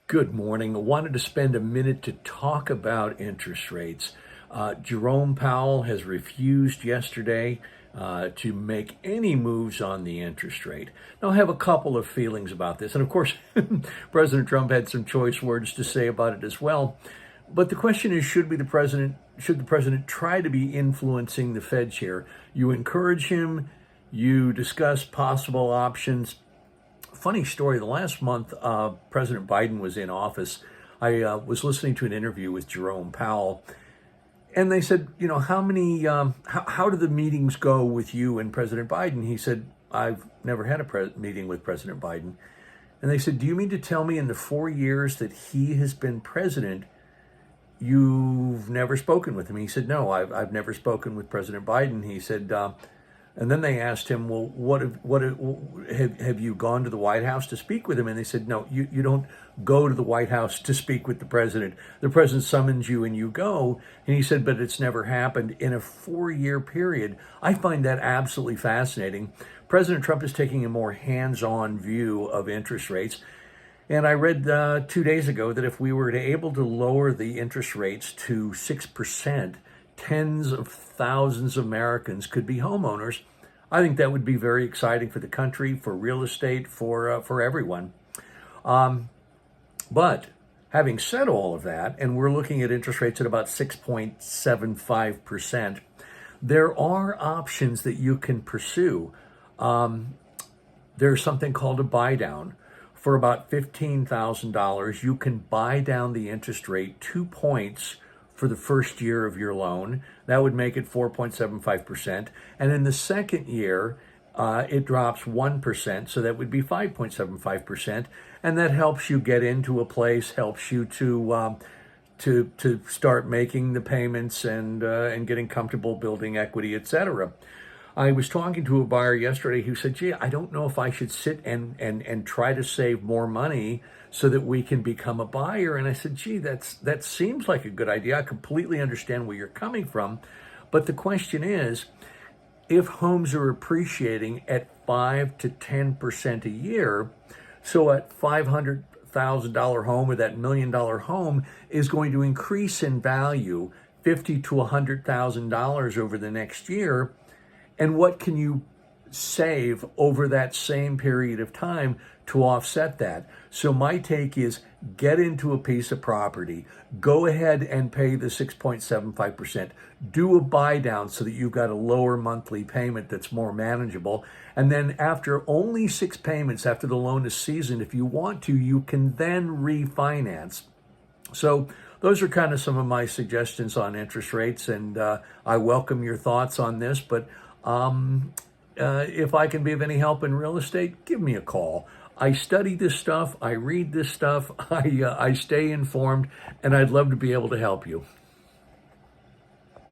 Good morning. I wanted to spend a minute to talk about interest rates. Jerome Powell has refused yesterday to make any moves on the interest rate. Now, I have a couple of feelings about this. And of course, President Trump had some choice words to say about it as well. But the question is, should the president try to be influencing the Feds here? You encourage him, you discuss possible options. Funny story, the last month President Biden was in office, I was listening to an interview with Jerome Powell, and they said, how do the meetings go with you and President Biden? He said, I've never had a meeting with President Biden. And they said, do you mean to tell me in the 4 years that he has been president, you've never spoken with him? He said, no, I've never spoken with President Biden. He said, and then they asked him, well, have you gone to the White House to speak with him? And they said, no, you don't go to the White House to speak with the president. The president summons you and you go. And he said, but it's never happened in a 4-year period. I find that absolutely fascinating. President Trump is taking a more hands-on view of interest rates. And I read 2 days ago that if we were able to lower the interest rates to 6%, tens of thousands of Americans could be homeowners. I think that would be very exciting for the country, for real estate, for everyone. But having said all of that, and we're looking at interest rates at about 6.75%, there are options that you can pursue. There's something called a buy down. For about $15,000, you can buy down the interest rate 2 points for the first year of your loan. That would make it 4.75%. And in the second year, it drops 1%, so that would be 5.75%. And that helps you get into a place, helps you to start making the payments and getting comfortable building equity, etc. I was talking to a buyer yesterday who said, gee, I don't know if I should sit and try to save more money so that we can become a buyer. And I said, gee, that seems like a good idea. I completely understand where you're coming from. But the question is, if homes are appreciating at 5 to 10% a year, so at $500,000 home or that $1 million home is going to increase in value $50,000 to $100,000 over the next year. And what can you save over that same period of time to offset that? So my take is, get into a piece of property, go ahead and pay the 6.75%, do a buy down so that you've got a lower monthly payment that's more manageable. And then after only 6 payments, after the loan is seasoned, if you want to, you can then refinance. So those are kind of some of my suggestions on interest rates, and I welcome your thoughts on this, but if I can be of any help in real estate, give me a call. I study this stuff, I read this stuff, I stay informed, and I'd love to be able to help you.